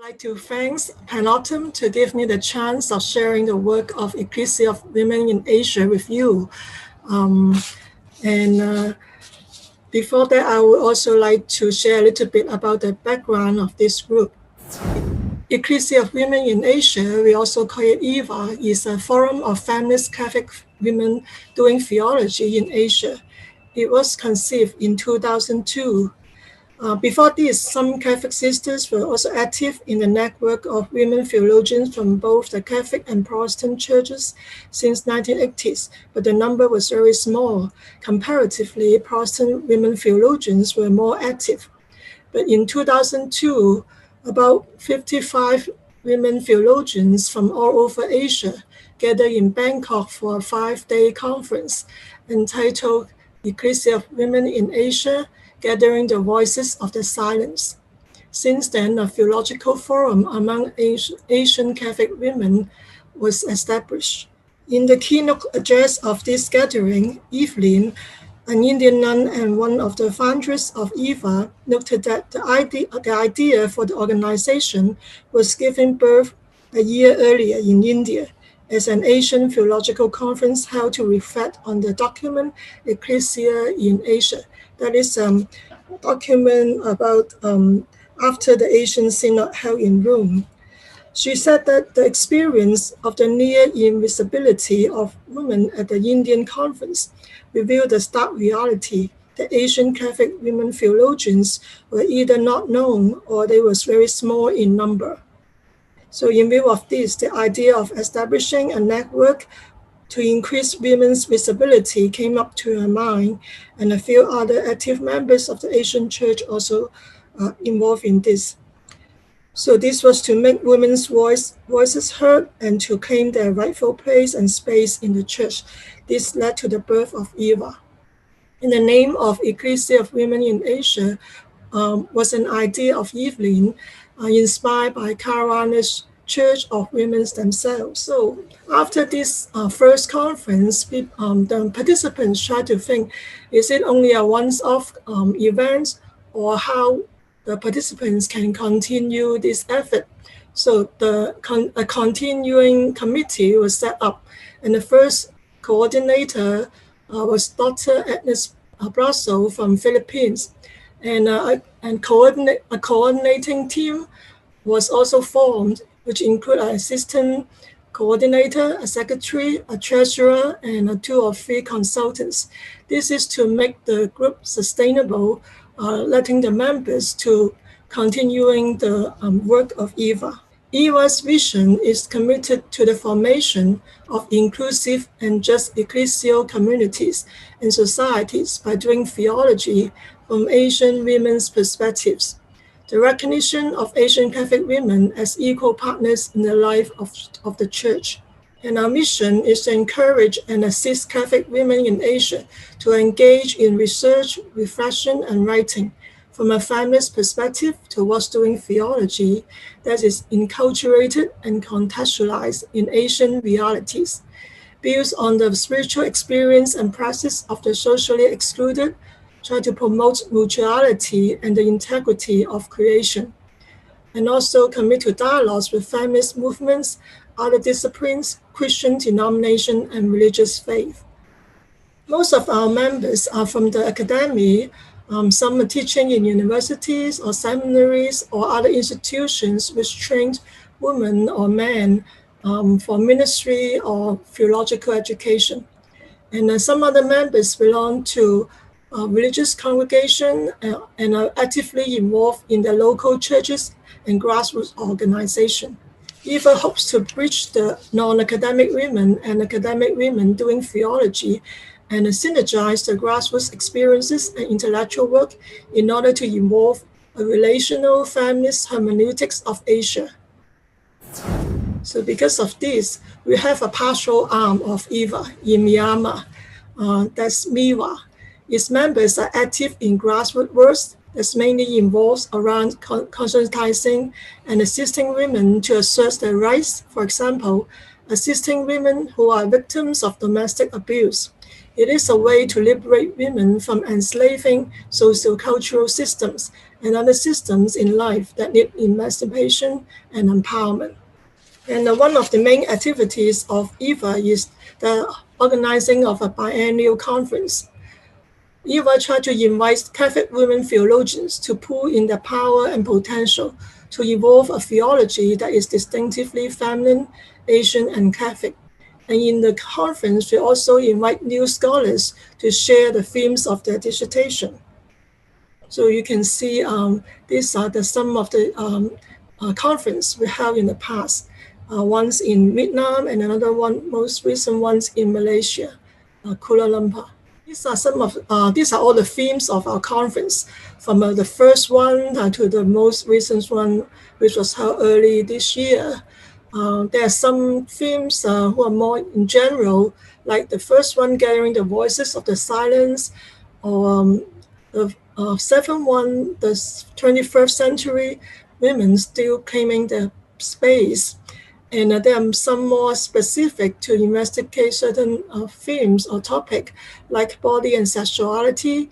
like to thank Penautum to give me the chance of sharing the work of Ekklesia of Women in Asia with you. And before that, I would also like to share a little bit about the background of this group. Ekklesia of Women in Asia, we also call it EWA, is a forum of feminist Catholic women doing theology in Asia. It was conceived in 2002. Before this, some Catholic sisters were also active in the network of women theologians from both the Catholic and Protestant churches since 1980s, but the number was very small. Comparatively, Protestant women theologians were more active. But in 2002, about 55 women theologians from all over Asia gathered in Bangkok for a 5-day conference entitled Ekklesia of Women in Asia, Gathering the Voices of the Silence. Since then, a theological forum among Asian Catholic women was established. In the keynote address of this gathering, Evelyn, an Indian nun and one of the founders of EWA, noted that the idea for the organization was given birth a year earlier in India as an Asian theological conference held to reflect on the document Ekklesia in Asia. That is a document about after the Asian Synod held in Rome. She said that the experience of the near invisibility of women at the Indian conference revealed the stark reality that Asian Catholic women theologians were either not known or they were very small in number. So in view of this, the idea of establishing a network to increase women's visibility came up to her mind, and a few other active members of the Asian Church also involved in this. So this was to make women's voices heard and to claim their rightful place and space in the church. This led to the birth of EWA. And the name of Ekklesia of Women in Asia was an idea of Evelyn, inspired by Caruana's Church of Women themselves. So after this first conference, the participants tried to think, is it only a once-off event, or how the participants can continue this effort? So a continuing committee was set up, and the first coordinator was Dr. Agnes Brasso from Philippines, and a coordinating team was also formed, which include an assistant coordinator, a secretary, a treasurer, and 2 or 3 consultants. This is to make the group sustainable, letting the members to continuing the work of EWA. EWA's vision is committed to the formation of inclusive and just ecclesial communities and societies by doing theology from Asian women's perspectives. The recognition of Asian Catholic women as equal partners in the life of the Church. And our mission is to encourage and assist Catholic women in Asia to engage in research, reflection, and writing from a feminist perspective towards doing theology that is enculturated and contextualized in Asian realities, builds on the spiritual experience and practice of the socially excluded, try to promote mutuality and the integrity of creation, and also commit to dialogues with feminist movements, other disciplines, Christian denomination, and religious faith. Most of our members are from the academy. Some are teaching in universities or seminaries or other institutions which trained women or men for ministry or theological education. And some other members belong to religious congregation and are actively involved in the local churches and grassroots organization. EWA hopes to bridge the non-academic women and academic women doing theology and synergize the grassroots experiences and intellectual work in order to evolve a relational feminist hermeneutics of Asia. So because of this, we have a pastoral arm of EWA in Myanmar, that's MIWA. Its members are active in grassroots work that mainly involves around conscientizing and assisting women to assert their rights, for example, assisting women who are victims of domestic abuse. It is a way to liberate women from enslaving sociocultural systems and other systems in life that need emancipation and empowerment. And one of the main activities of EWA is the organizing of a biennial conference. EWA tried to invite Catholic women theologians to pull in their power and potential to evolve a theology that is distinctively feminine, Asian, and Catholic. And in the conference, we also invite new scholars to share the themes of their dissertation. So you can see these are some of the conference we held in the past. Once in Vietnam and another one, most recent ones in Malaysia, Kuala Lumpur. These are all the themes of our conference, from the first one to the most recent one, which was held early this year. There are some themes who are more in general, like the first one, gathering the voices of the silence, or the second one, the 21st century women still claiming their space. And there are some more specific to investigate certain themes or topic, like body and sexuality,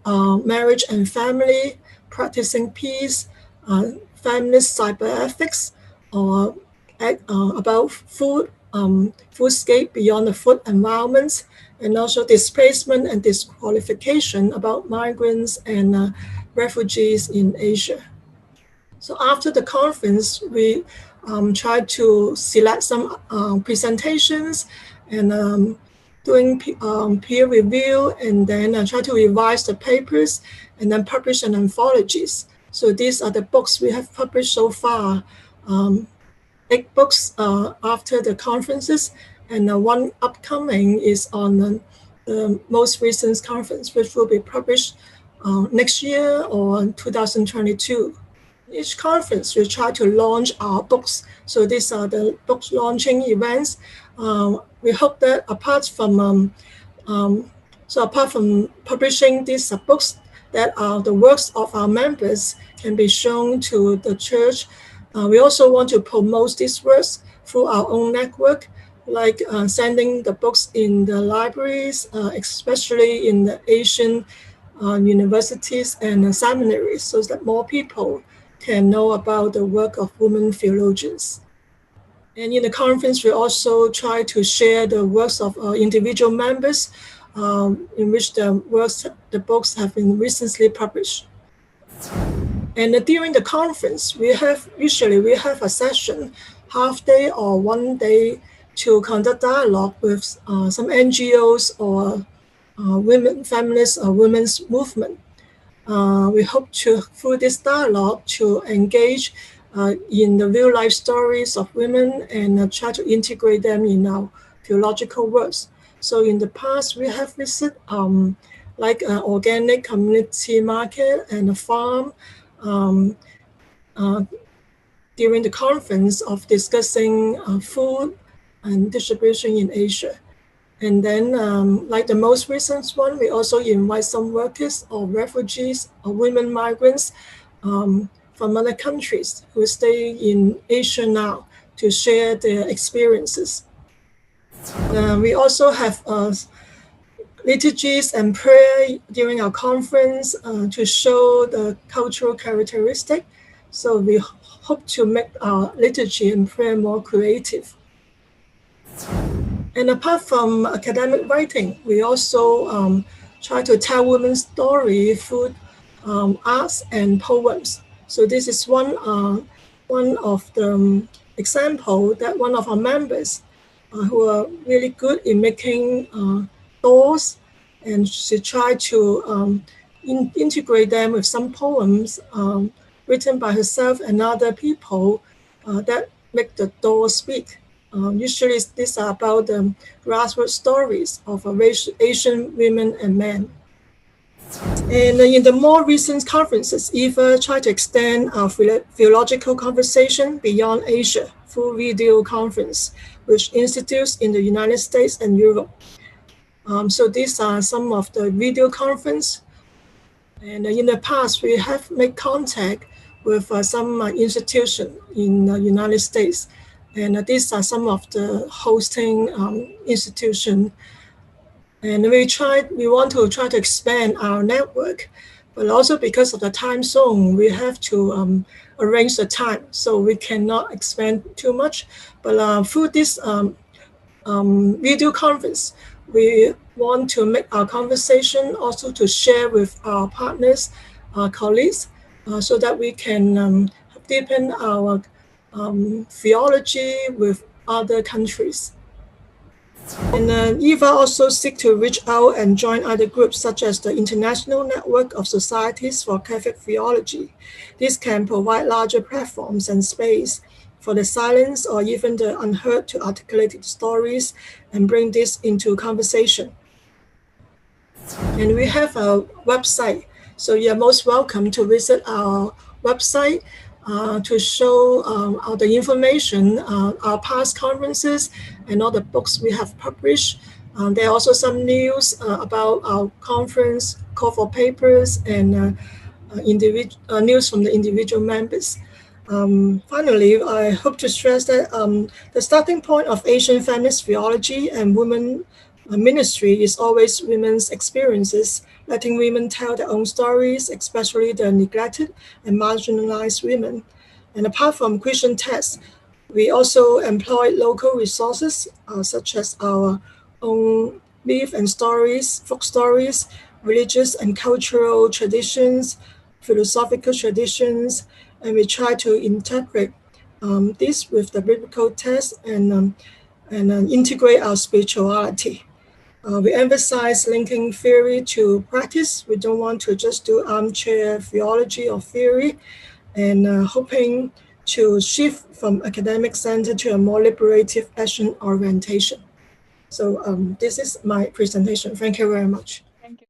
marriage and family, practicing peace, feminist cyberethics, or about food, foodscape beyond the food environments, and also displacement and disqualification about migrants and refugees in Asia. So after the conference, we tried to select some presentations and doing peer review, and then try to revise the papers and then publish an anthologies. So these are the books we have published so far. 8 books after the conferences, and one upcoming is on the most recent conference, which will be published next year or 2022. Each conference, we try to launch our books. So these are the books launching events. We hope that apart from publishing these books, that the works of our members can be shown to the church. We also want to promote these works through our own network, like sending the books in the libraries, especially in the Asian universities and seminaries, so that more people can know about the work of women theologians. And in the conference, we also try to share the works of individual members, in which the books have been recently published. And during the conference, we have a session, half day or one day, to conduct dialogue with some NGOs or feminist women's movement. We hope to, through this dialogue, to engage in the real life stories of women and try to integrate them in our theological works. So in the past, we have visited like an organic community market and a farm during the conference of discussing food and distribution in Asia. And then, like the most recent one, we also invite some workers or refugees or women migrants from other countries who stay in Asia now to share their experiences. We also have liturgies and prayer during our conference to show the cultural characteristic. So we hope to make our liturgy and prayer more creative. And apart from academic writing, we also try to tell women's story through arts and poems. So this is one of the example that one of our members who are really good in making dolls, and she tried to integrate them with some poems written by herself and other people that make the dolls speak. Usually these are about the grassroots stories of Asian women and men. And in the more recent conferences, EWA tried to extend our theological conversation beyond Asia through video conference, which institutes in the United States and Europe. So these are some of the video conference. And in the past, we have made contact with some institution in the United States. And these are some of the hosting institution. And we want to try to expand our network But also because of the time zone, we have to arrange the time, so we cannot expand too much. But through this video conference, we want to make our conversation also to share with our partners, our colleagues, so that we can deepen our theology with other countries. And EVA also seek to reach out and join other groups such as the International Network of Societies for Catholic Theology. This can provide larger platforms and space for the silence or even the unheard to articulate stories and bring this into conversation. And we have a website, so you're most welcome to visit our website to show all the information, our past conferences, and all the books we have published. There are also some news about our conference, call for papers, and news from the individual members. Finally, I hope to stress that the starting point of Asian feminist theology and women ministry is always women's experiences, letting women tell their own stories, especially the neglected and marginalized women. And apart from Christian texts, we also employ local resources such as our own myth and stories, folk stories, religious and cultural traditions, philosophical traditions, and we try to integrate this with the biblical text and integrate our spirituality. We emphasize linking theory to practice. We don't want to just do armchair theology or theory, and hoping to shift from academic center to a more liberative action orientation. So this is my presentation. Thank you very much.